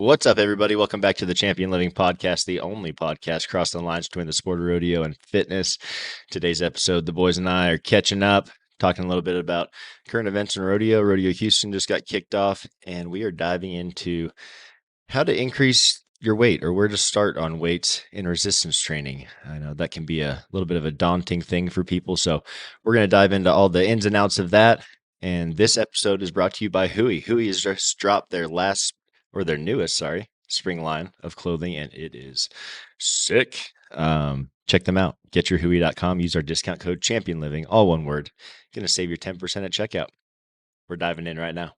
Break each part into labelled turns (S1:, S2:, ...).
S1: What's up, everybody? Welcome back to the Champion Living Podcast, the only podcast crossing the lines between the sport of rodeo and fitness. Today's episode, the boys and I are catching up, talking a little bit about current events in rodeo. Rodeo Houston just got kicked off, and we are diving into how to increase your weight or where to start on weights in resistance training. I know that can be a little bit of a daunting thing for people, so we're going to dive into all the ins and outs of that. And this episode is brought to you by Hui. Hui has just dropped their newest spring line of clothing, and it is sick. Check them out. Getyourhui.com. Use our discount code ChampionLiving, all one word. Going to save your 10% at checkout. We're diving in right now.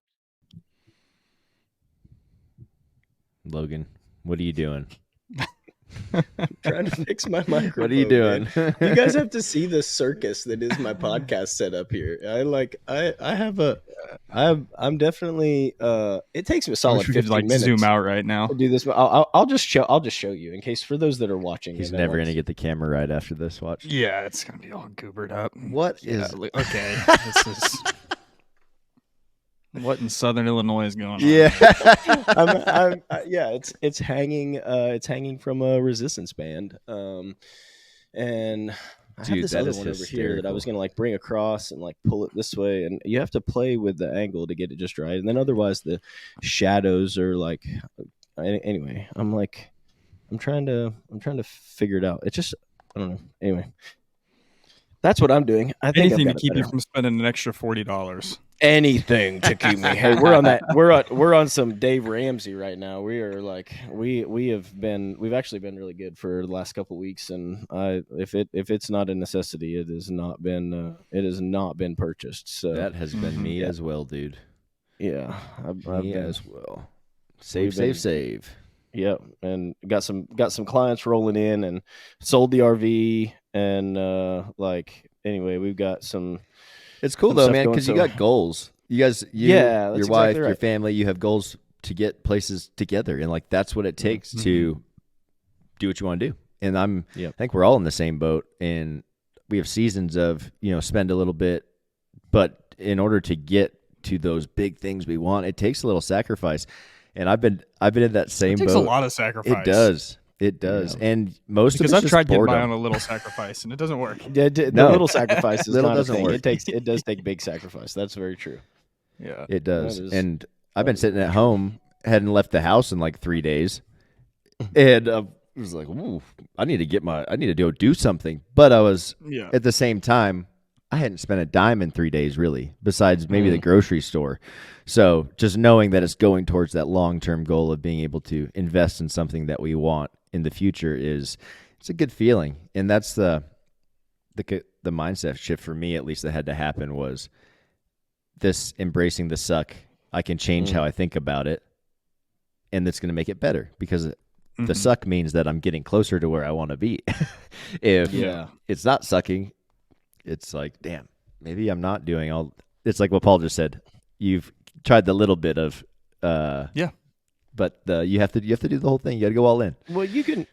S1: Logan, what are you doing?
S2: Trying to fix my microphone.
S1: What are you doing?
S2: You guys have to see the circus that is my podcast setup here. I'm definitely it takes me a solid 15 minutes.
S3: Zoom out right now
S2: to do this. I'll just show you in case for those that are watching.
S1: He's never gonna get the camera right after this. Watch.
S3: Yeah, it's gonna be all goobered up.
S1: What is
S3: okay? This is what in Southern Illinois is going on?
S2: Yeah, it's hanging from a resistance band, and I have this other one over here that I was gonna bring across and pull it this way, and you have to play with the angle to get it just right, and then otherwise the shadows are anyway. I'm trying to figure it out. It's just I don't know. Anyway, that's what I'm doing. I think
S3: anything to keep you from spending an extra $40.
S2: Anything to keep me. Hey, we're on that. We're on some Dave Ramsey right now. We are we've actually been really good for the last couple of weeks, and if it's not a necessity, it has not been purchased. So
S1: that has been me as well, dude.
S2: Yeah,
S1: I've been as well. Save.
S2: Yep, and got some clients rolling in and sold the RV, and anyway, we've got some.
S1: It's cool though, man, because you got goals. You guys, your wife, your family, you have goals to get places together, and that's what it takes to do what you want to do. And I think we're all in the same boat, and we have seasons of spend a little bit, but in order to get to those big things we want, it takes a little sacrifice. And I've been in that same boat.
S3: It takes a lot of sacrifice.
S1: It does, and most
S3: because
S1: of it's
S3: I've tried getting
S1: boredom.
S3: by on a little sacrifice, and it doesn't work.
S2: The little sacrifice is not doesn't work. It does take big sacrifice. That's very true.
S3: Yeah,
S1: it does. And I've been sitting at home, hadn't left the house in 3 days, and I was like, "Ooh, I need to go do something." But I was at the same time, I hadn't spent a dime in 3 days, really, besides maybe the grocery store. So just knowing that it's going towards that long-term goal of being able to invest in something that we want in the future it's a good feeling. And that's the mindset shift for me, at least, that had to happen was this embracing the suck. I can change how I think about it, and that's going to make it better because the suck means that I'm getting closer to where I want to be. If it's not sucking, it's like, damn, maybe I'm not doing all. It's like what Paul just said. You've tried the little bit of, but you have to do the whole thing. You got to go all in.
S2: Well, you can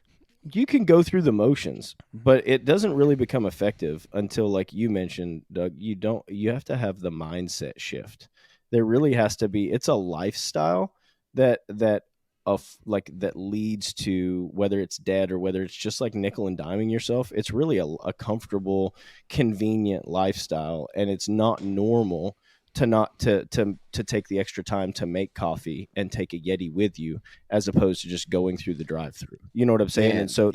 S2: go through the motions, but it doesn't really become effective until, like you mentioned, Doug. You have to have the mindset shift. There really has to be. It's a lifestyle that leads to, whether it's dead or whether it's just nickel and diming yourself. It's really a comfortable, convenient lifestyle, and it's not normal to take the extra time to make coffee and take a Yeti with you, as opposed to just going through the drive-through. You know what I'm saying? And so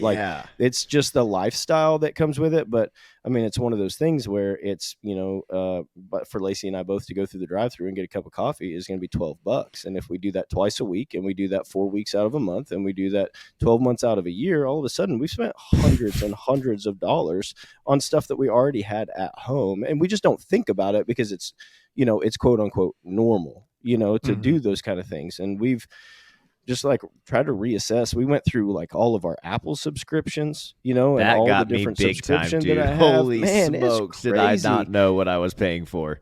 S2: it's just the lifestyle that comes with it. But I mean, it's one of those things where it's, but for Lacey and I both to go through the drive-through and get a cup of coffee is going to be $12. And if we do that twice a week, and we do that 4 weeks out of a month, and we do that 12 months out of a year, all of a sudden we've spent hundreds and hundreds of dollars on stuff that we already had at home. And we just don't think about it because it's, it's quote unquote normal, to do those kind of things. And we've just tried to reassess. We went through all of our Apple subscriptions, and
S1: that
S2: all
S1: got
S2: the different
S1: me big
S2: subscriptions
S1: time, dude.
S2: that I have.
S1: Holy smokes, did I not know what I was paying for?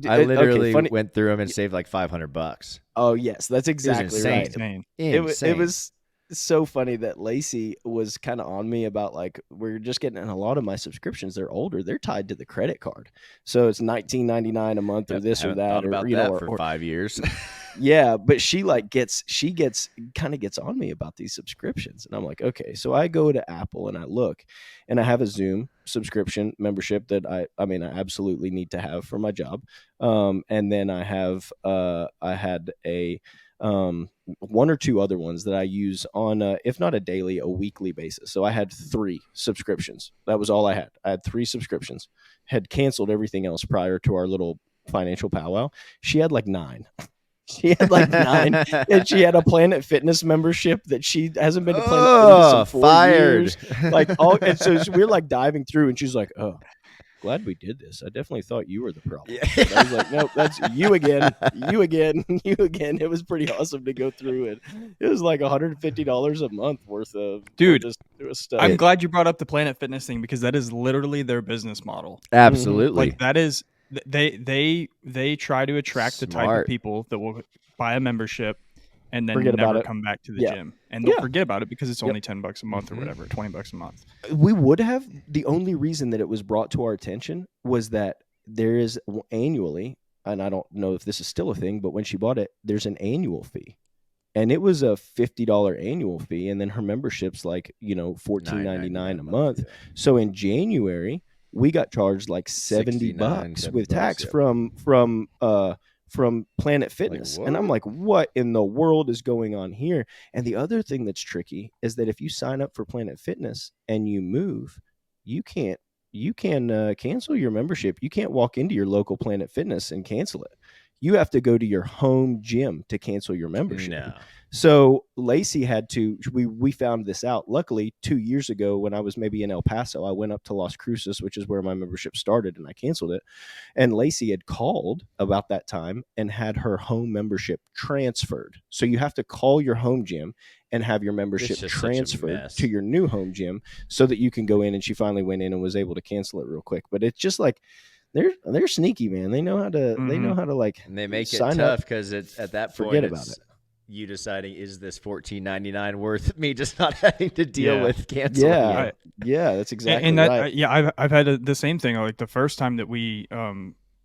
S1: I literally went through them and saved $500.
S2: Oh yes, that's exactly right.
S3: Insane.
S2: It was so funny that Lacey was kind of on me about we're just getting, and a lot of my subscriptions, they're older, they're tied to the credit card, so it's $19.99 a month or this or that,
S1: or
S2: that
S1: for 5 years.
S2: Yeah, but she kind of gets on me about these subscriptions, and I'm like, okay. So I go to Apple and I look, and I have a Zoom subscription membership that I mean I absolutely need to have for my job, and then I had a one or two other ones that I use on if not a daily, a weekly basis. So I had 3 subscriptions. That was all I had. I had 3 subscriptions. Had canceled everything else prior to our little financial powwow. She had like 9. She had like 9, and she had a Planet Fitness membership that she hasn't been to Planet Fitness in 4 years. Like and so we're like diving through, and she's like, "Oh, glad we did this. I definitely thought you were the problem." Yeah. I was like, "Nope, that's you again, you again, you again." It was pretty awesome to go through it. It was like $150 a month worth of stuff.
S3: I'm glad you brought up the Planet Fitness thing because that is literally their business model.
S1: Absolutely,
S3: like that is. They try to attract the type of people that will buy a membership and then never come back to the gym, and they'll forget about it because it's only $10 a month or whatever, $20 a month.
S2: We would have. The only reason that it was brought to our attention was that there is annually, and I don't know if this is still a thing, but when she bought it, there's an annual fee. And it was a $50 annual fee, and then her membership's like $14.99 a month. Yeah. So in January, we got charged like $70 with tax from Planet Fitness. Like, and I'm like, what in the world is going on here? And the other thing that's tricky is that if you sign up for Planet Fitness and you move, you can cancel your membership. You can't walk into your local Planet Fitness and cancel it. You have to go to your home gym to cancel your membership. No. So Lacey had to, we found this out. Luckily, 2 years ago when I was maybe in El Paso, I went up to Las Cruces, which is where my membership started, and I canceled it. And Lacey had called about that time and had her home membership transferred. So you have to call your home gym and have your membership transferred to your new home gym so that you can go in. And she finally went in and was able to cancel it real quick. But it's just like, they're sneaky, man. They know how to they know how to like,
S1: and they make it tough because it's at that point about it. You deciding, is this $14.99 worth me just not having to deal with canceling?
S2: Yeah, that's exactly right.
S3: I've had the same thing. Like the first time that we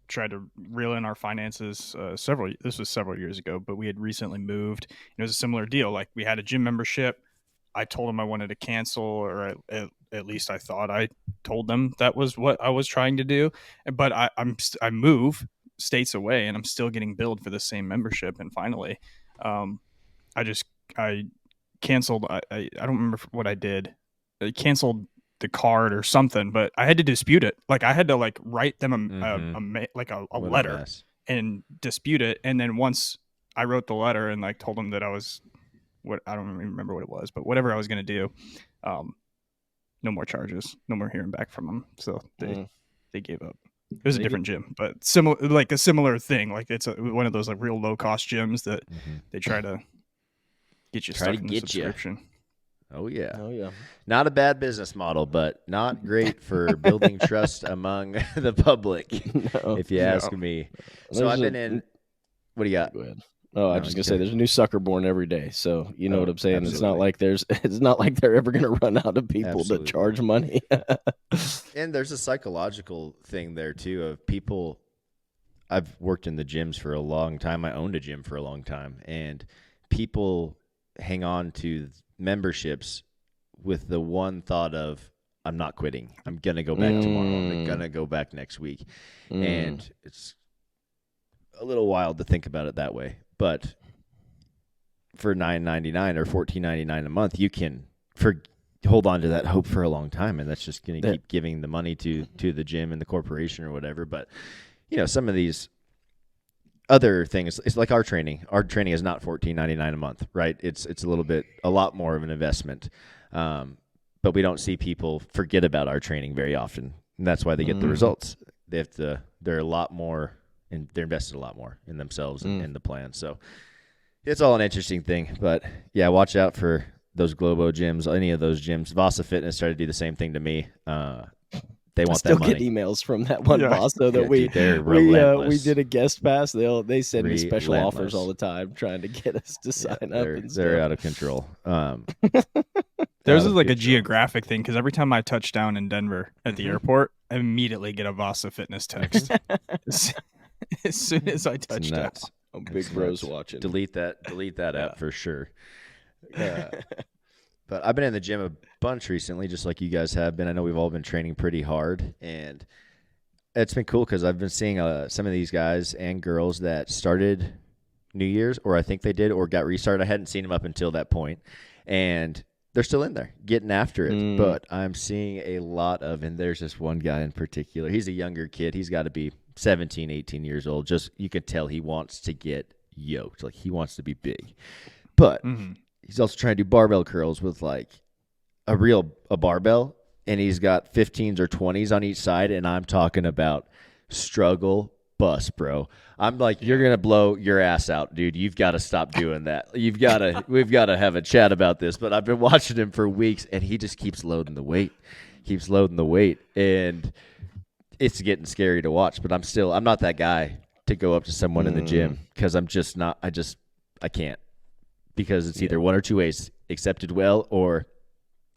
S3: tried to reel in our finances, this was several years ago, but we had recently moved. It was a similar deal. Like we had a gym membership. I told them I wanted to cancel, or at least I thought I told them that was what I was trying to do. But I move states away, and I'm still getting billed for the same membership. And finally, I canceled. I don't remember what I did. I canceled the card or something, but I had to dispute it. Like I had to like write them a letter and dispute it. And then once I wrote the letter and like told them that I was. I don't even remember what it was, but whatever I was going to do, no more charges, no more hearing back from them. So they gave up. It was a different gym, but a similar thing. Like it's one of those like real low cost gyms that they try to get you stuck in the subscription.
S1: Oh yeah. Not a bad business model, but not great for building trust among the public, if you ask me. So I've been in. What do you got?
S2: Go ahead. Oh, I was just gonna say, there's a new sucker born every day. So you know what I'm saying. Absolutely. It's not like they're ever gonna run out of people to charge money.
S1: And there's a psychological thing there too of people. I've worked in the gyms for a long time. I owned a gym for a long time, and people hang on to memberships with the one thought of, I'm not quitting. I'm gonna go back tomorrow. I'm gonna go back next week, and it's a little wild to think about it that way. But for $9.99 or $14.99 a month, you can hold on to that hope for a long time, and that's just going to keep giving the money to the gym and the corporation or whatever. But some of these other things, it's like our training. Our training is not $14.99 a month, right? It's a lot more of an investment. But we don't see people forget about our training very often, and that's why they get the results. They're a lot more. And they're invested a lot more in themselves and in the plan. So it's all an interesting thing. But, yeah, watch out for those Globo gyms, any of those gyms. Vasa Fitness tried to do the same thing to me. They want that money. I still
S2: get emails from that one Vasa that we did a guest pass. They send me special offers all the time trying to get us to sign up.
S1: They're out of control.
S3: There's like a geographic thing because every time I touch down in Denver at the airport, I immediately get a Vasa Fitness text. As soon as I touch down.
S2: Big bros watching.
S1: Delete that app for sure. But I've been in the gym a bunch recently, just like you guys have been. I know we've all been training pretty hard, and it's been cool because I've been seeing some of these guys and girls that started New Year's, or I think they did, or got restarted. I hadn't seen them up until that point, and they're still in there getting after it. But I'm seeing a lot of, and there's this one guy in particular. He's a younger kid. He's got to be 17, 18 years old. Just you could tell he wants to get yoked, like he wants to be big, but. He's also trying to do barbell curls with like a barbell, and he's got 15s or 20s on each side, and I'm talking about struggle bus, bro. I'm like, you're going to blow your ass out, dude. You've got to stop doing that. We've got to have a chat about this, but I've been watching him for weeks, and he just keeps loading the weight, and it's getting scary to watch, but I'm not that guy to go up to someone in the gym because I'm just not, I can't. Because it's either one or two ways, accepted well or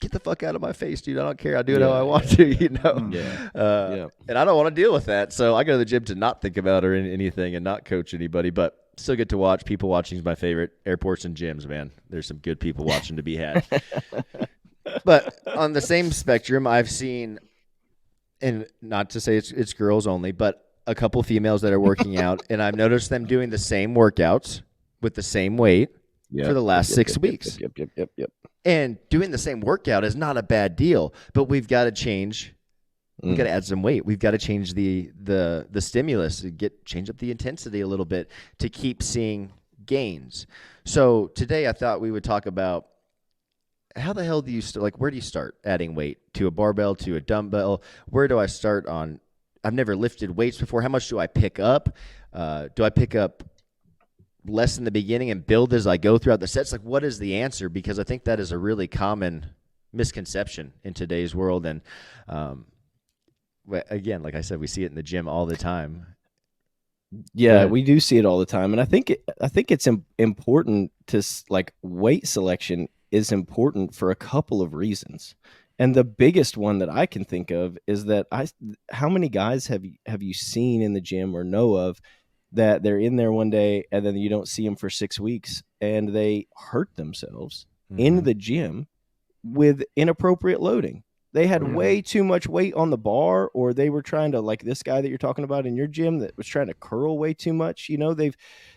S1: get the fuck out of my face, dude. I don't care. I'll do it how I want to, you know? And I don't want to deal with that. So I go to the gym to not think about or anything and not coach anybody, but still get to watch. People watching is my favorite. Airports and gyms, man. There's some good people watching to be had. But on the same spectrum, I've seen, and not to say it's girls only, but a couple females that are working out, and I've noticed them doing the same workouts with the same weight. For the last 6 weeks.
S2: Yep.
S1: And doing the same workout is not a bad deal, but we've got to change. We've got to add some weight. We've got to change the stimulus, change up the intensity a little bit to keep seeing gains. So today I thought we would talk about how the hell do you where do you start adding weight to a barbell, to a dumbbell? Where do I start on? I've never lifted weights before. How much do I pick up? Do I pick up less in the beginning and build as I go throughout the sets? Like, what is the answer? Because I think that is a really common misconception in today's world. And again, like I said, we see it in the gym all the time.
S2: Yeah, we do see it all the time. And I think it's important to, like, weight selection is important for a couple of reasons. And the biggest one that I can think of is that how many guys have you seen in the gym or know of that they're in there one day and then you don't see them for 6 weeks and they hurt themselves in the gym with inappropriate loading. They had way too much weight on the bar, or they were trying to, like this guy that you're talking about in your gym that was trying to curl way too much. You know, they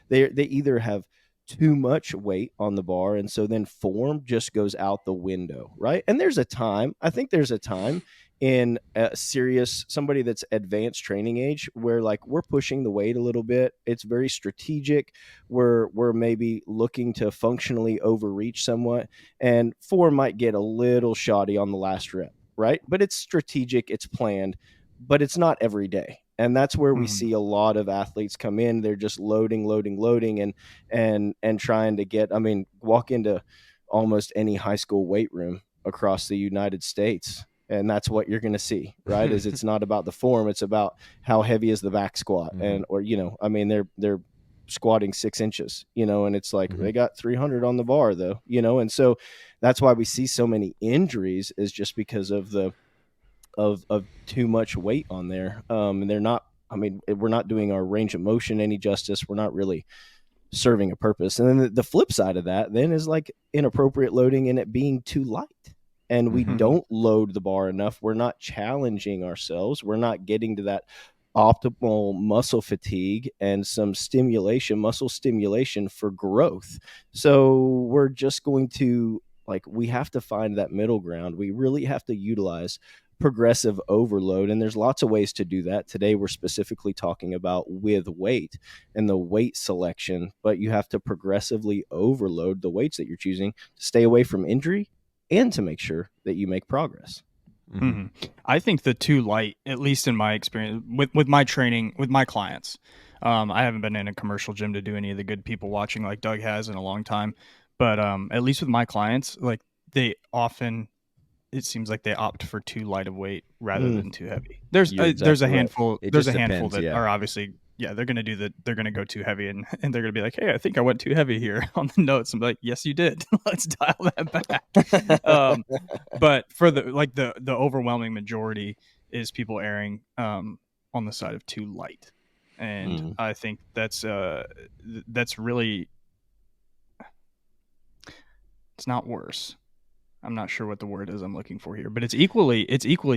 S2: either have too much weight on the bar, and so then form just goes out the window, right? And I think there's a time in a serious, somebody that's advanced training age where, like, we're pushing the weight a little bit. It's very strategic. We're maybe looking to functionally overreach somewhat, and form might get a little shoddy on the last rep, right? But it's strategic, it's planned, but it's not every day. And that's where we see a lot of athletes come in. They're just loading and trying to get, walk into almost any high school weight room across the United States, and that's what you're going to see, right? Is it's not about the form, it's about how heavy is the back squat, and they're squatting 6 inches, and it's like they got 300 on the bar though, and so that's why we see so many injuries, is just because of of too much weight on there, and they're not. We're not doing our range of motion any justice. We're not really serving a purpose. And then the flip side of that then is like inappropriate loading and it being too light. And we don't load the bar enough. We're not challenging ourselves. We're not getting to that optimal muscle fatigue and some muscle stimulation for growth. So we're just going to, we have to find that middle ground. We really have to utilize progressive overload. And there's lots of ways to do that. Today, we're specifically talking about with weight and the weight selection, but you have to progressively overload the weights that you're choosing to stay away from injury and to make sure that you make progress.
S3: I think the too light, at least in my experience with my training, with my clients, I haven't been in a commercial gym to do any of the good people watching like Doug has in a long time. But at least with my clients, it seems like they opt for too light of weight rather than too heavy. There's a handful.
S1: Right.
S3: There's a handful that are obviously, they're going to do that. They're going to go too heavy and they're going to be like, hey, I think I went too heavy here on the notes. I'm like, yes, you did. Let's dial that back. But for the overwhelming majority is people erring on the side of too light. And I think that's really, it's not worse. I'm not sure what the word is I'm looking for here, but it's equally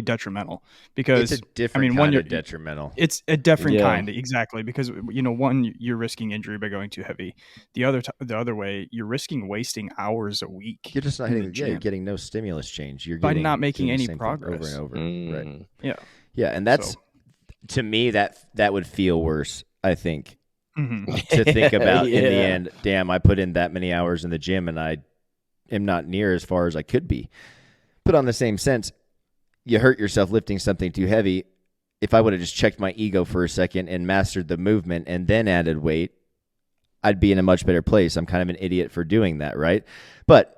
S3: detrimental, because
S1: it's a different kind of detrimental.
S3: It's a different kind, exactly, because one, you're risking injury by going too heavy. The other way, you're risking wasting hours a week.
S1: You're just not hitting. Yeah, you're getting no stimulus change. You're
S3: by not making any progress
S1: over and over. Right.
S3: Yeah.
S1: Yeah, and that's to me that would feel worse. I think to think about in the end. Damn, I put in that many hours in the gym, and I am not near as far as I could be. But on the same sense, you hurt yourself lifting something too heavy. If I would have just checked my ego for a second and mastered the movement and then added weight, I'd be in a much better place. I'm kind of an idiot for doing that, right? But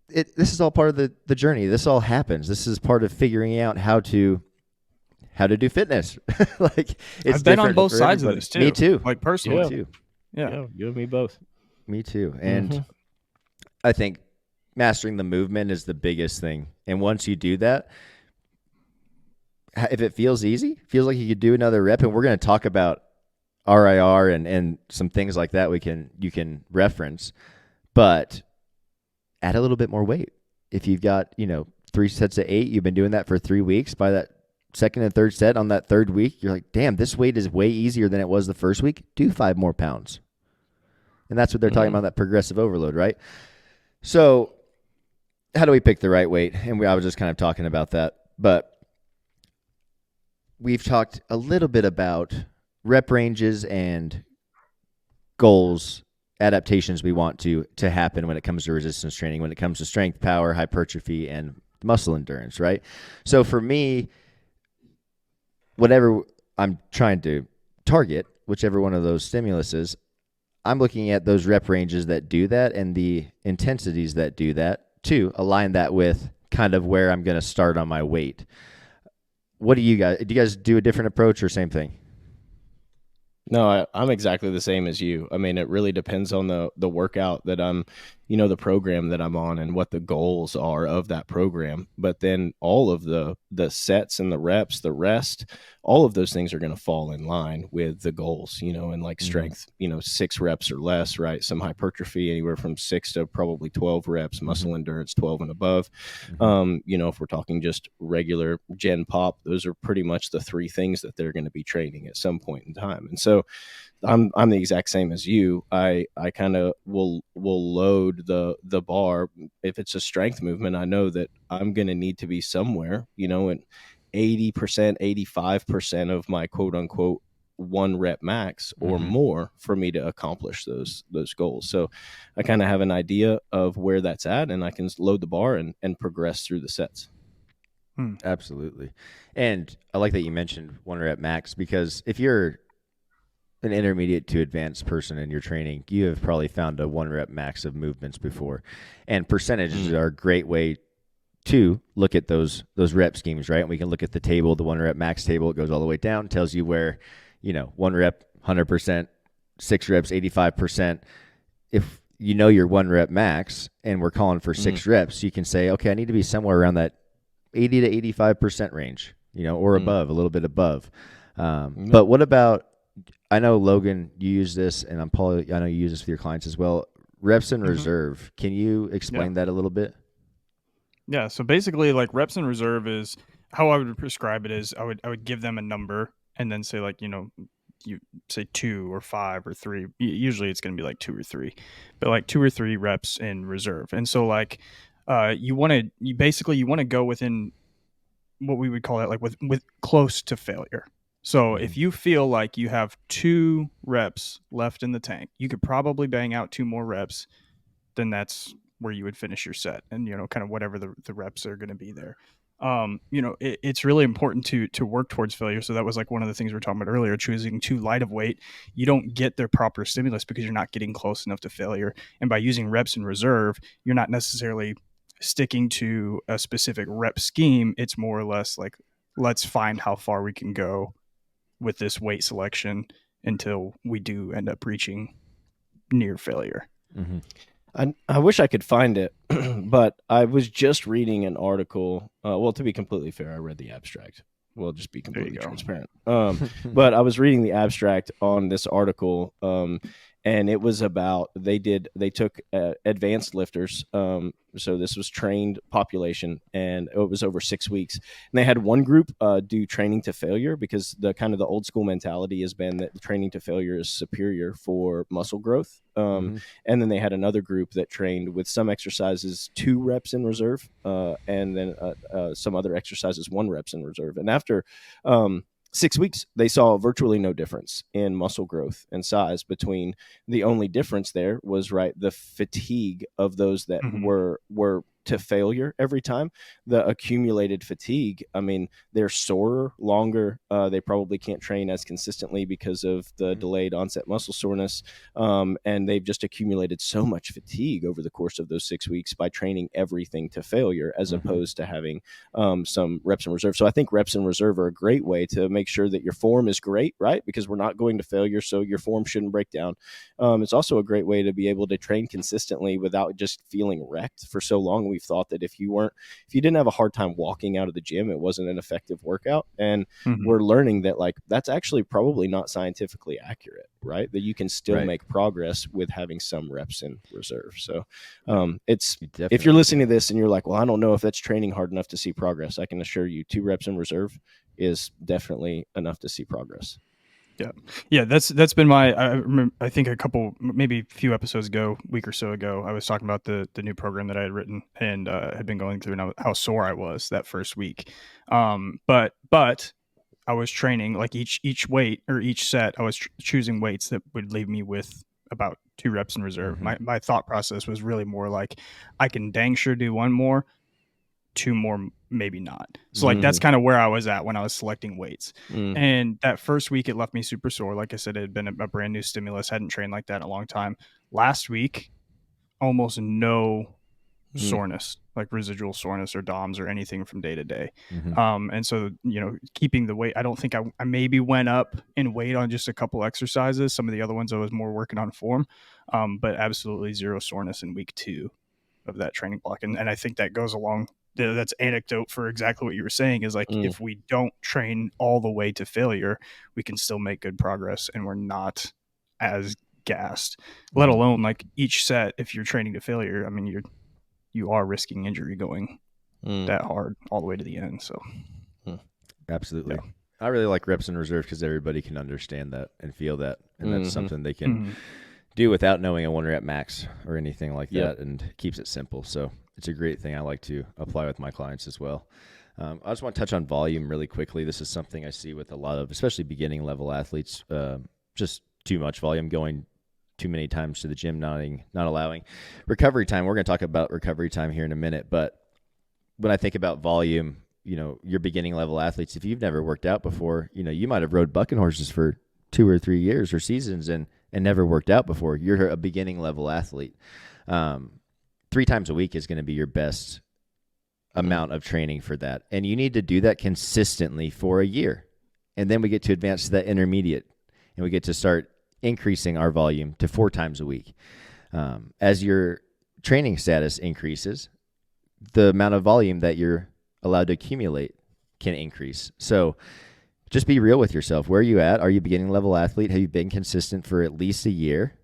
S1: this is all part of the journey. This all happens. This is part of figuring out how to do fitness. Like, it's
S3: I've been on both sides of this too.
S1: Me too.
S3: Like, personally.
S1: Me too.
S3: Yeah.
S2: You and me both.
S1: Me too. And I think mastering the movement is the biggest thing. And once you do that, if it feels easy, feels like you could do another rep, and we're going to talk about RIR and some things like that you can reference, but add a little bit more weight. If you've got, 3 sets of 8, you've been doing that for 3 weeks, by that second and third set on that third week, you're like, damn, this weight is way easier than it was the first week. Do 5 more pounds. And that's what they're talking about, that progressive overload, right? So how do we pick the right weight? And I was just kind of talking about that. But we've talked a little bit about rep ranges and goals, adaptations we want to happen when it comes to resistance training, when it comes to strength, power, hypertrophy, and muscle endurance, right? So for me, whatever I'm trying to target, whichever one of those stimulus is, I'm looking at those rep ranges that do that and the intensities that do that to align that with kind of where I'm going to start on my weight. What do you guys do a different approach or same thing?
S2: No, I'm exactly the same as you. I mean, it really depends on the workout that I'm, the program that I'm on and what the goals are of that program. But then all of the sets and the reps, the rest, all of those things are going to fall in line with the goals, and like strength, 6 reps or less, right? Some hypertrophy, anywhere from 6 to probably 12 reps, muscle endurance, 12 and above. If we're talking just regular gen pop, those are pretty much the 3 things that they're going to be training at some point in time. And so I'm the exact same as you. I kind of will load the bar. If it's a strength movement, I know that I'm going to need to be somewhere, at 80%, 85% of my quote unquote 1 rep max or more for me to accomplish those goals. So I kind of have an idea of where that's at, and I can load the bar and progress through the sets.
S1: Absolutely. And I like that you mentioned 1 rep max, because if you're an intermediate to advanced person in your training, you have probably found a 1 rep max of movements before. And percentages are a great way to look at those rep schemes, right? And we can look at the table, the 1 rep max table. It goes all the way down, tells you where, 1 rep, 100%, 6 reps, 85%. If you know your 1 rep max and we're calling for 6 reps, you can say, okay, I need to be somewhere around that 80 to 85% range, or above, a little bit above. But what about, I know, Logan, you use this, and Paul, I know you use this with your clients as well, reps in reserve. Can you explain that a little bit?
S3: Yeah, so basically, like, reps in reserve is how I would prescribe it. Is I would give them a number and then say, like, you say 2 or 5 or 3. Usually it's going to be like 2 or 3, but like 2 or 3 reps in reserve. And so, like, you want to go within what we would call that, like, with close to failure. So if you feel like you have 2 reps left in the tank, you could probably bang out 2 more reps. Then that's where you would finish your set, and kind of whatever the reps are going to be there. It's really important to work towards failure. So that was like one of the things we were talking about earlier. Choosing too light of weight, you don't get their proper stimulus because you're not getting close enough to failure. And by using reps in reserve, you're not necessarily sticking to a specific rep scheme. It's more or less like, let's find how far we can go with this weight selection until we do end up reaching near failure.
S2: I wish I could find it, but I was just reading an article. Well, to be completely fair, I read the abstract. We'll just be completely transparent. But I was reading the abstract on this article, and it was about they took advanced lifters. So this was trained population, and it was over 6 weeks. And they had one group do training to failure, because the old school mentality has been that training to failure is superior for muscle growth. And then they had another group that trained with some exercises 2 reps in reserve, and then some other exercises 1 reps in reserve. And after 6 weeks, they saw virtually no difference in muscle growth and size. Between the only difference there was the fatigue of those that were to failure every time. The accumulated fatigue, I mean, they're sorer longer. They probably can't train as consistently because of the delayed onset muscle soreness. And they've just accumulated so much fatigue over the course of those 6 weeks by training everything to failure, as opposed to having some reps in reserve. So I think reps in reserve are a great way to make sure that your form is great, right? Because we're not going to failure, so your form shouldn't break down. It's also a great way to be able to train consistently without just feeling wrecked for so long. We've thought that if you didn't have a hard time walking out of the gym, it wasn't an effective workout. And we're learning that that's actually probably not scientifically accurate, right? That you can still make progress with having some reps in reserve. So if you're listening to this and you're like, well, I don't know if that's training hard enough to see progress, I can assure you 2 reps in reserve is definitely enough to see progress.
S3: Yeah. That's been I think maybe a few episodes ago, week or so ago, I was talking about the new program that I had written and had been going through, and how sore I was that first week. But I was training like each weight or each set, I was choosing weights that would leave me with about 2 reps in reserve. My thought process was really more like, I can dang sure do 1 more, 2 more, maybe not. So that's kind of where I was at when I was selecting weights. And that first week, it left me super sore. Like I said, it had been a brand new stimulus. Hadn't trained like that in a long time. Last week, almost no soreness, like residual soreness or DOMs or anything from day to day. And so, keeping the weight, I don't think I maybe went up in weight on just a couple exercises. Some of the other ones I was more working on form, but absolutely 0 soreness in week 2 of that training block. And I think that goes along. That's anecdote for exactly what you were saying, is like, if we don't train all the way to failure, we can still make good progress, and we're not as gassed, let alone like each set. If you're training to failure, I mean, you are risking injury going that hard all the way to the end. So
S1: absolutely. I really like reps in reserve because everybody can understand that and feel that, and that's something they can do without knowing a 1 rep max or anything like that, and keeps it simple. So it's a great thing I like to apply with my clients as well. I just want to touch on volume really quickly. This is something I see with a lot of, especially beginning level athletes, just too much volume, going too many times to the gym, not allowing recovery time. We're going to talk about recovery time here in a minute, but when I think about volume, your beginning level athletes, if you've never worked out before, you might have rode bucking horses for 2 or 3 years or seasons and never worked out before. You're a beginning level athlete. 3 times a week is going to be your best amount of training for that. And you need to do that consistently for a year. And then we get to advance to that intermediate, and we get to start increasing our volume to 4 times a week. As your training status increases, the amount of volume that you're allowed to accumulate can increase. So just be real with yourself. Where are you at? Are you a beginning level athlete? Have you been consistent for at least a year?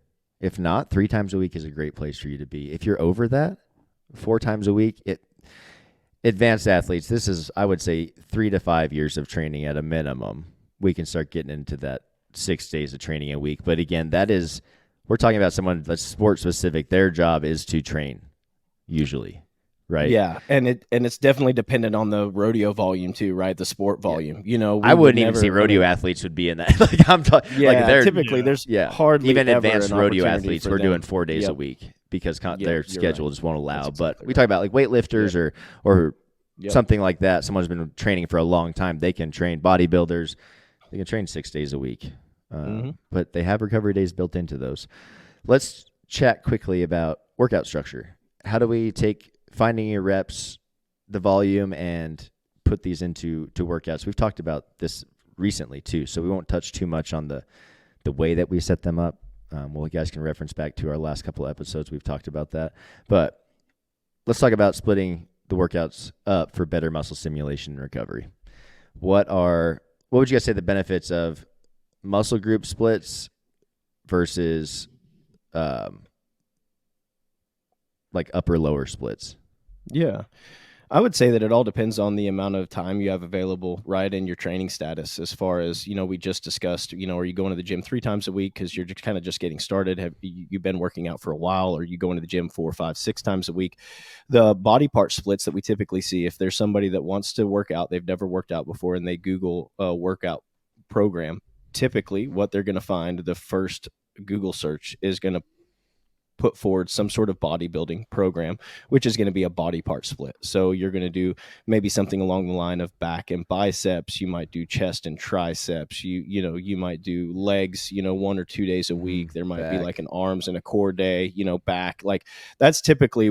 S1: If not, 3 times a week is a great place for you to be. If you're over that, 4 times a week, advanced athletes, this is, I would say, 3 to 5 years of training at a minimum. We can start getting into that 6 days of training a week. But again, we're talking about someone that's sport specific. Their job is to train, usually. Right.
S2: Yeah, and it's definitely dependent on the rodeo volume too, right? The sport volume.
S1: I wouldn't even see rodeo athletes would be in that. Like I'm talking.
S2: Typically there's hardly
S1: even
S2: ever
S1: advanced
S2: an
S1: rodeo
S2: opportunity
S1: athletes.
S2: for
S1: We're
S2: them.
S1: doing 4 days a week because their schedule just won't allow.
S2: That's
S1: but
S2: exactly
S1: we talk about like weightlifters or
S2: Yep.
S1: something like that. Someone's been training for a long time. They can train. Bodybuilders, they can train 6 days a week, but they have recovery days built into those. Let's chat quickly about workout structure. How do we take finding your reps, the volume, and put these into workouts? We've talked about this recently too, so we won't touch too much on the way that we set them up. Well, you guys can reference back to our last couple of episodes. We've talked about that, but let's talk about splitting the workouts up for better muscle stimulation and recovery. what would you guys say the benefits of muscle group splits versus like upper lower splits?
S2: Yeah. I would say that it all depends on the amount of time you have available, right, and your training status. As far as, we just discussed, are you going to the gym 3 times a week because you're just kind of just getting started? Have you been working out for a while? Or are you going to the gym 4, 5, 6 times a week? The body part splits that we typically see, if there's somebody that wants to work out, they've never worked out before, and they Google a workout program, typically what they're going to find, the first Google search is going to put forward some sort of bodybuilding program, which is going to be a body part split. So you're going to do maybe something along the line of back and biceps. You might do chest and triceps. You might do legs, 1 or 2 days a week. There might be like an arms and a core day, back. Like that's typically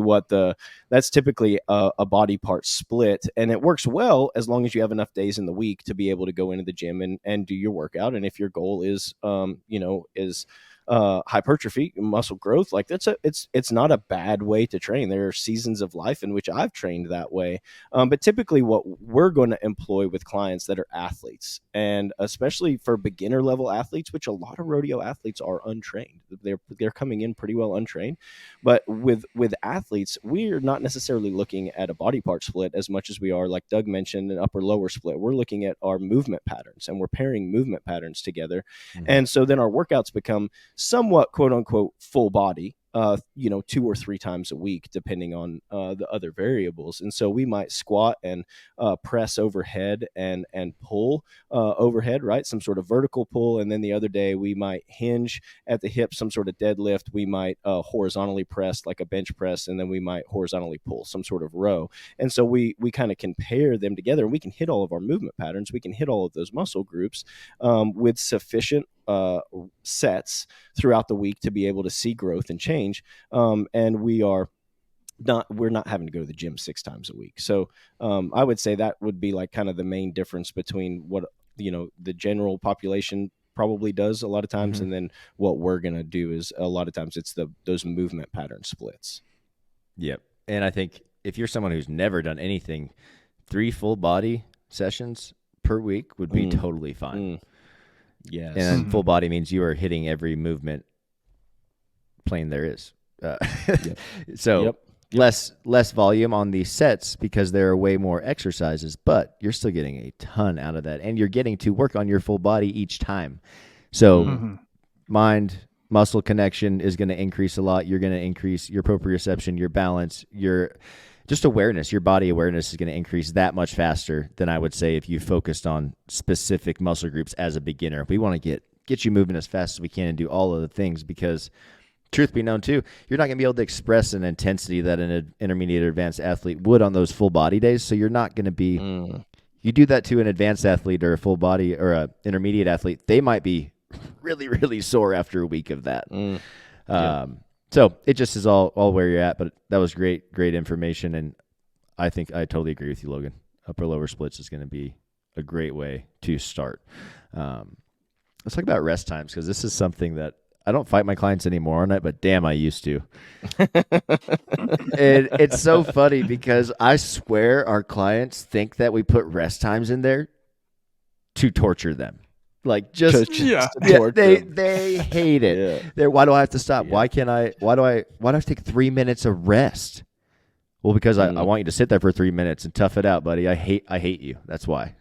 S2: a body part split. And it works well as long as you have enough days in the week to be able to go into the gym and do your workout. And if your goal is, hypertrophy, muscle growth, like it's not a bad way to train. There are seasons of life in which I've trained that way, but typically what we're going to employ with clients that are athletes, and especially for beginner level athletes, which a lot of rodeo athletes are untrained. They're coming in pretty well untrained, but with athletes, we're not necessarily looking at a body part split as much as we are, like Doug mentioned, an upper lower split. We're looking at our movement patterns, and we're pairing movement patterns together. And so then our workouts become somewhat quote unquote full body, 2 or 3 times a week, depending on the other variables. And so we might squat and press overhead and pull overhead, right? Some sort of vertical pull. And then the other day we might hinge at the hip, some sort of deadlift. We might horizontally press like a bench press, and then we might horizontally pull some sort of row. And so we kind of can pair them together, and we can hit all of our movement patterns. We can hit all of those muscle groups with sufficient sets throughout the week to be able to see growth and change. And we're not having to go to the gym 6 times a week. So I would say that would be like kind of the main difference between what, the general population probably does a lot of times. And then what we're going to do is a lot of times it's those movement pattern splits.
S1: Yep. And I think if you're someone who's never done anything, 3 full body sessions per week would be totally fine.
S2: Yes.
S1: And full body means you are hitting every movement plane there is. So less volume on the sets because there are way more exercises, but you're still getting a ton out of that. And you're getting to work on your full body each time. So mind muscle connection is going to increase a lot. You're going to increase your proprioception, your balance, your just awareness. Your body awareness is going to increase that much faster than I would say if you focused on specific muscle groups as a beginner. We want to get you moving as fast as we can and do all of the things because, truth be known too, you're not going to be able to express an intensity that an intermediate or advanced athlete would on those full body days. So you're not going to be you do that to an advanced athlete or a full body or a intermediate athlete, they might be really, really sore after a week of that. So it just is all where you're at, but that was great information, and I think I totally agree with you, Logan. Upper lower splits is going to be a great way to start. Let's talk about rest times because this is something that I don't fight my clients anymore on it, but damn, I used to. It's so funny because I swear our clients think that we put rest times in there to torture them. Like they hate it. Yeah. Why do I have to stop? Yeah. Why do I have to take 3 minutes of rest? Well, because I want you to sit there for 3 minutes and tough it out, buddy. I hate you. That's why.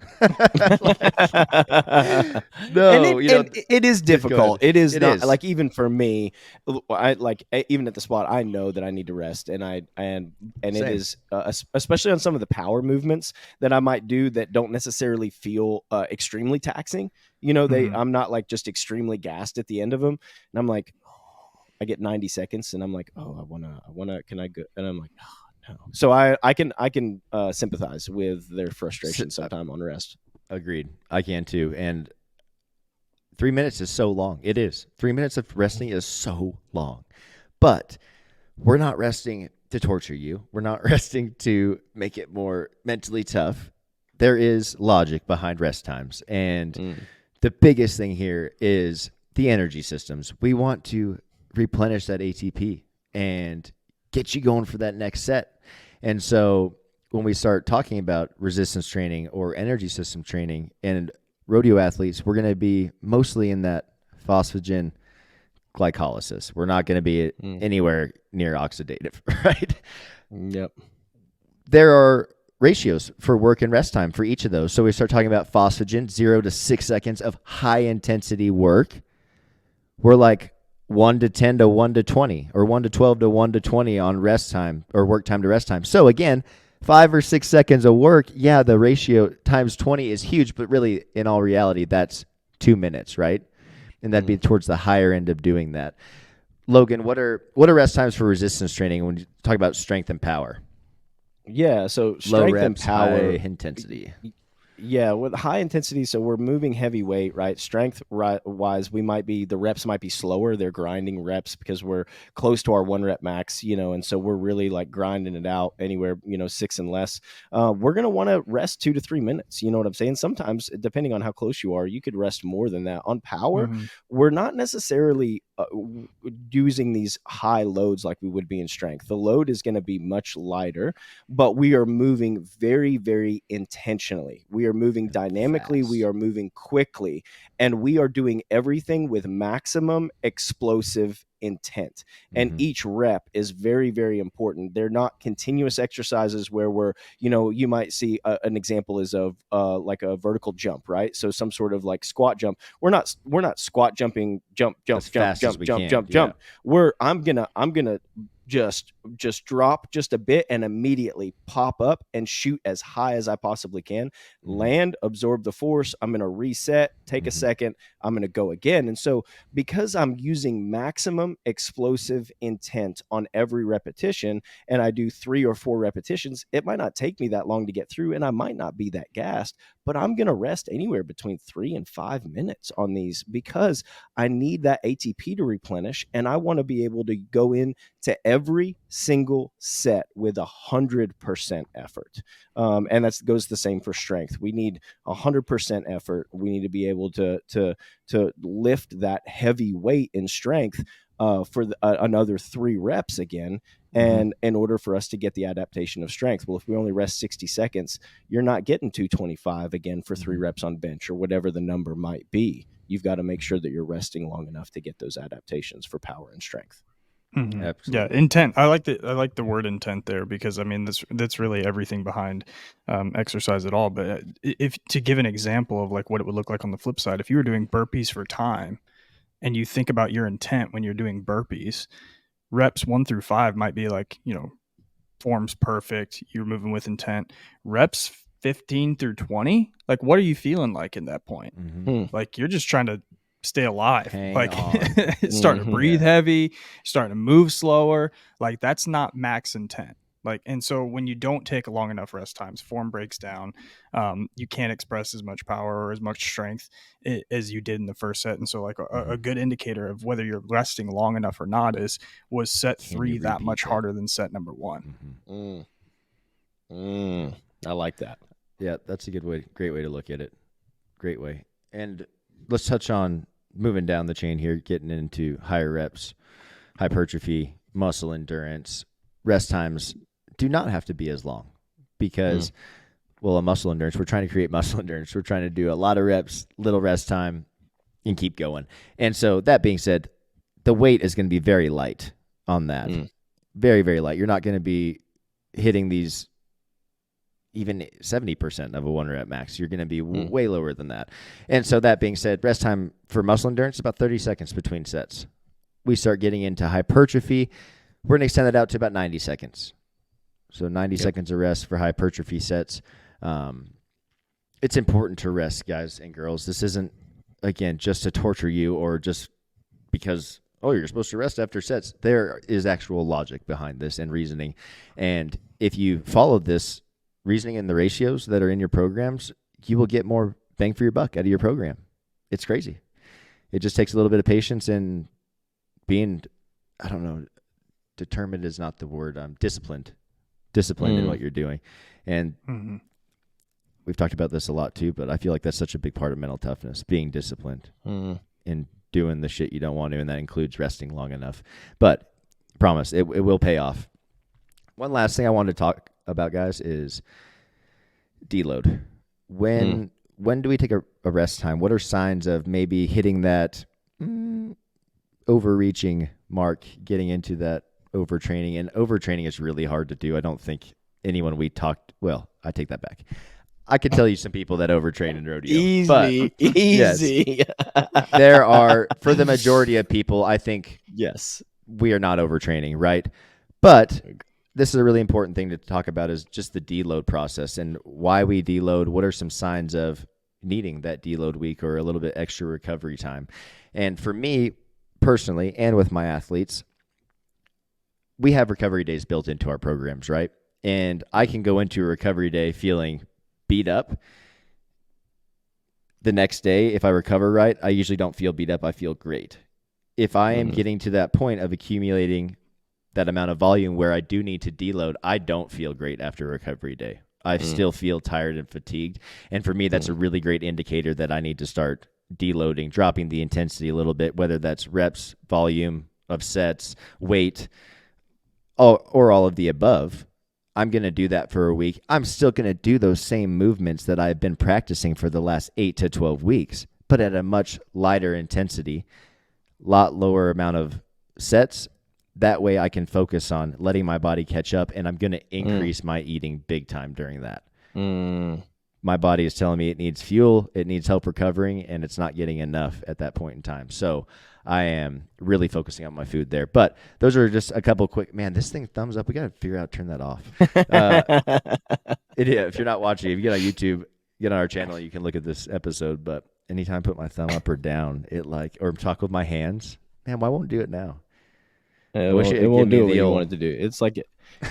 S2: It is difficult. It is not like, even for me, even at the spot, I know that I need to rest, and it is especially on some of the power movements that I might do that don't necessarily feel extremely taxing. I'm not like just extremely gassed at the end of them, and I'm like, I get 90 seconds, and I'm like, I wanna, can I go? And I'm like, no. So I can sympathize with their frustration sometime on rest.
S1: Agreed. I can too. And 3 minutes is so long. It is. 3 minutes of resting is so long. But we're not resting to torture you. We're not resting to make it more mentally tough. There is logic behind rest times. And the biggest thing here is the energy systems. We want to replenish that ATP and get you going for that next set. And so when we start talking about resistance training or energy system training and rodeo athletes, we're going to be mostly in that phosphagen glycolysis. We're not going to be anywhere near oxidative, right?
S2: Yep.
S1: There are ratios for work and rest time for each of those. So we start talking about phosphagen, 0 to 6 seconds of high intensity work. We're like 1 to 10 to 1 to 20, or 1 to 12 to 1 to 20 on rest time or work time to rest time. So again, 5 or 6 seconds of work, yeah, the ratio times 20 is huge, but really in all reality, that's 2 minutes, right? And that'd be towards the higher end of doing that. Logan, what are rest times for resistance training when you talk about strength and power?
S2: Yeah, so strength
S1: Low reps,
S2: and power,
S1: high intensity.
S2: Yeah, with high intensity, so we're moving heavy weight, right? Strength wise, the reps might be slower. They're grinding reps because we're close to our 1 rep max, and so we're really like grinding it out anywhere, 6 and less. We're going to want to rest 2 to 3 minutes. You know what I'm saying? Sometimes, depending on how close you are, you could rest more than that. On power, we're not necessarily using these high loads like we would be in strength. The load is going to be much lighter, but we are moving very, very intentionally. We are moving dynamically.
S1: Fast.
S2: We are moving quickly, and we are doing everything with maximum explosive intent. And each rep is very, very important. They're not continuous exercises where we're, you might see an example is of like a vertical jump, right? So some sort of like squat jump. We're not squat jumping, jump. I'm gonna just drop just a bit and immediately pop up and shoot as high as I possibly can, land, absorb the force. I'm going to reset, take a second. I'm going to go again. And so because I'm using maximum explosive intent on every repetition, and I do 3 or 4 repetitions, it might not take me that long to get through, and I might not be that gassed, but I'm going to rest anywhere between 3 and 5 minutes on these because I need that ATP to replenish, and I want to be able to go in to every single set with 100% effort. And that goes the same for strength. We need 100% effort. We need to be able to lift that heavy weight in strength for another 3 reps again. And in order for us to get the adaptation of strength, well, if we only rest 60 seconds, you're not getting 225 again for 3 reps on bench or whatever the number might be. You've got to make sure that you're resting long enough to get those adaptations for power and strength.
S3: Yeah, intent. I like the word intent there because I mean that's really everything behind exercise at all. But if to give an example of like what it would look like on the flip side, if you were doing burpees for time, and you think about your intent when you're doing burpees, reps 1 through 5 might be like form's perfect. You're moving with intent. Reps 15 through 20, like what are you feeling like in that point? Like you're just trying to stay alive. Starting to breathe heavy, starting to move slower. Like that's not max intent. Like, and so when you don't take long enough rest times, form breaks down. You can't express as much power or as much strength as you did in the first set. And so like a good indicator of whether you're resting long enough or not was set 3 that much harder than set number 1.
S2: I like that.
S1: Yeah, that's a great way to look at it. Great way. And let's touch on moving down the chain here, getting into higher reps, hypertrophy, muscle endurance. Rest times do not have to be as long because, a muscle endurance, we're trying to create muscle endurance. We're trying to do a lot of reps, little rest time, and keep going. And so that being said, the weight is going to be very light on that. Very, very light. You're not going to be hitting these even 70% of a 1 rep max. You're going to be way lower than that. And so that being said, rest time for muscle endurance is about 30 seconds between sets. We start getting into hypertrophy. We're going to extend that out to about 90 seconds. So 90 seconds of rest for hypertrophy sets. It's important to rest, guys and girls. This isn't, again, just to torture you or just because, you're supposed to rest after sets. There is actual logic behind this and reasoning. And if you follow this reasoning and the ratios that are in your programs, you will get more bang for your buck out of your program. It's crazy. It just takes a little bit of patience and being, determined is not the word. Disciplined in what you're doing. And we've talked about this a lot too, but I feel like that's such a big part of mental toughness, being disciplined and doing the shit you don't want to, and that includes resting long enough. But promise, it will pay off. One last thing I wanted to talk about, guys, is deload. When do we take a rest time? What are signs of maybe hitting that overreaching mark, getting into that overtraining? And overtraining is really hard to do. I don't think anyone I take that back. I could tell you some people that overtrain in rodeo.
S2: Easy.
S1: Yes, there are, for the majority of people, I think we are not overtraining, right? But this is a really important thing to talk about, is just the deload process and why we deload. What are some signs of needing that deload week or a little bit extra recovery time? And for me personally, and with my athletes, we have recovery days built into our programs, right? And I can go into a recovery day feeling beat up. The next day, if I recover right, I usually don't feel beat up. I feel great. If I am getting to that point of accumulating that amount of volume where I do need to deload, I don't feel great after a recovery day. I still feel tired and fatigued. And for me, that's a really great indicator that I need to start deloading, dropping the intensity a little bit, whether that's reps, volume of sets, weight, or all of the above. I'm going to do that for a week. I'm still going to do those same movements that I've been practicing for the last 8 to 12 weeks, but at a much lighter intensity, lot lower amount of sets. That way I can focus on letting my body catch up, and I'm going to increase my eating big time during that. My body is telling me it needs fuel, it needs help recovering, and it's not getting enough at that point in time. So I am really focusing on my food there. But those are just a couple quick, man, this thing thumbs up. We got to figure out, turn that off. If you're not watching, if you get on YouTube, get on our channel, you can look at this episode. But anytime I put my thumb up or down, or talk with my hands, man, why won't do it now?
S2: It won't do what you want it to do. It's like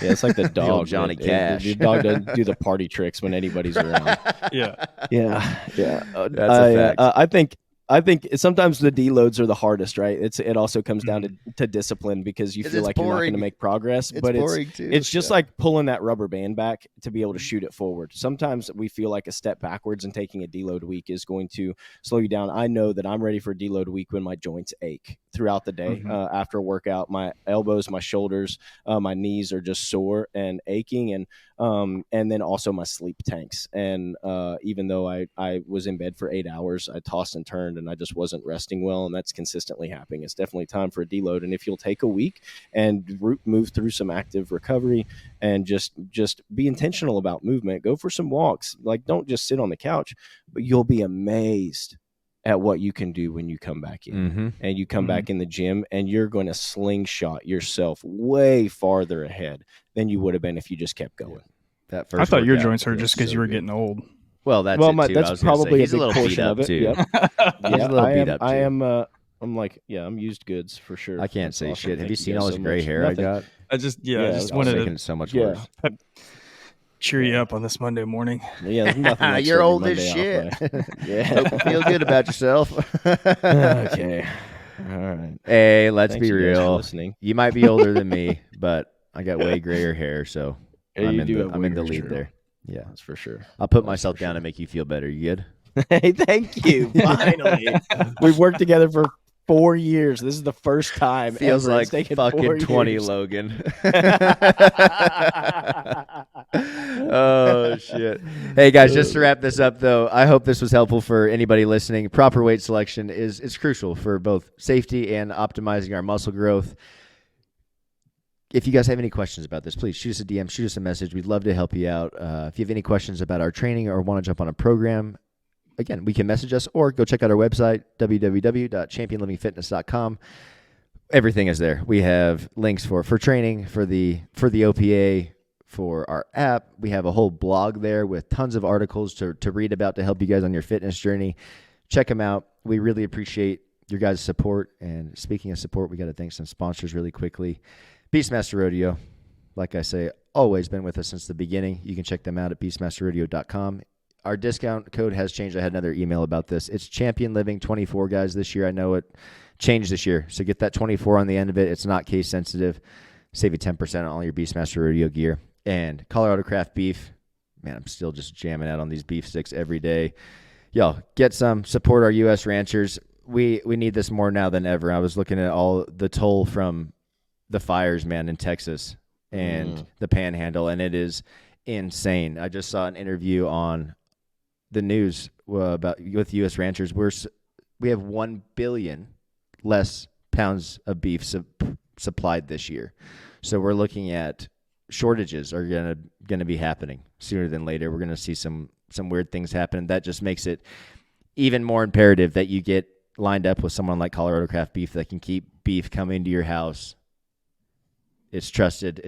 S2: it's like the dog,
S1: the old Johnny Cash.
S2: The dog doesn't do the party tricks when anybody's around.
S1: Yeah.
S2: That's a fact. I think sometimes the deloads are the hardest, right? It also comes down to discipline, because you feel like you're not going to make progress. But it's just like pulling that rubber band back to be able to shoot it forward. Sometimes we feel like a step backwards, and taking a deload week is going to slow you down. I know that I'm ready for a deload week when my joints ache throughout the day. After a workout, my elbows, my shoulders, my knees are just sore and aching, and then also my sleep tanks. And even though I was in bed for 8 hours, I tossed and turned, and I just wasn't resting well, and that's consistently happening. It's definitely time for a deload. And if you'll take a week and move through some active recovery and just be intentional about movement, go for some walks, like don't just sit on the couch, but you'll be amazed at what you can do when you come back in. And you come back in the gym, and you're going to slingshot yourself way farther ahead than you would have been if you just kept going.
S1: That first
S3: I thought your joints hurt just because you were getting old.
S1: Well, that's it too.
S2: That's probably a big portion of it.
S1: Too.
S2: Yep.
S1: He's a little beat up too.
S2: I'm used goods for sure.
S1: I can't
S2: That's
S1: say
S2: awesome.
S1: shit. Have
S2: Thank
S1: you seen all
S2: guys
S1: this
S2: so
S1: gray
S2: much.
S1: hair
S2: Nothing.
S1: I got?
S3: I just
S1: It's
S3: wanted
S1: making
S3: to
S1: it so much worse.
S3: cheer you up on this Monday morning.
S2: Yeah, there's nothing like
S1: you're
S2: starting
S1: old as
S2: Monday
S1: shit.
S2: off, yeah.
S1: Hope you feel good about yourself.
S2: Okay. All right.
S1: Hey, let's
S2: Thanks
S1: be
S2: you guys for
S1: real.
S2: listening.
S1: You might be older than me, but I got way grayer hair, so
S2: Yeah,
S1: I'm
S2: you
S1: in
S2: do
S1: the,
S2: have
S1: I'm in the
S2: way
S1: lead
S2: grayer
S1: there. Yeah,
S2: That's for sure.
S1: I'll put
S2: That's
S1: myself
S2: for
S1: down
S2: sure.
S1: to make you feel better. You good?
S2: Hey, thank you. Finally. We've worked together for 4 years. This is the first time.
S1: Feels
S2: ever.
S1: like
S2: It's taken
S1: fucking
S2: 4
S1: 20,
S2: years.
S1: Logan. Oh, shit. Hey, guys, just to wrap this up, though, I hope this was helpful for anybody listening. Proper weight selection is crucial for both safety and optimizing our muscle growth. If you guys have any questions about this, please shoot us a DM, shoot us a message. We'd love to help you out. If you have any questions about our training or want to jump on a program, again, we can message us or go check out our website, www.championlivingfitness.com. Everything is there. We have links for training, for the OPA, for our app. We have a whole blog there with tons of articles to read about to help you guys on your fitness journey. Check them out. We really appreciate your guys' support. And speaking of support, we got to thank some sponsors really quickly. Beastmaster Rodeo, like I say, always been with us since the beginning. You can check them out at beastmasterrodeo.com. Our discount code has changed. I had another email about this. It's Champion Living 24, guys, this year. I know it changed this year. So get that 24 on the end of it. It's not case sensitive. Save you 10% on all your Beastmaster Rodeo gear. And Colorado Craft Beef. Man, I'm still just jamming out on these beef sticks every day. Y'all, get some. Support our U.S. ranchers. We need this more now than ever. I was looking at all the toll from the fires, man, in Texas. and the Panhandle, and it is insane. I just saw an interview on the news with U.S. ranchers. We have 1 billion less pounds of beef supplied this year, so we're looking at shortages are gonna be happening sooner than later. We're gonna see some weird things happen. That just makes it even more imperative that you get lined up with someone like Colorado Craft Beef that can keep beef coming to your house. It's trusted.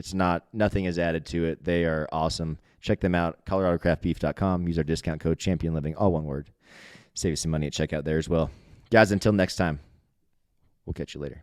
S1: Nothing is added to it. They are awesome. Check them out, coloradocraftbeef.com. Use our discount code ChampionLiving, all one word. Save you some money at checkout there as well. Guys, until next time, we'll catch you later.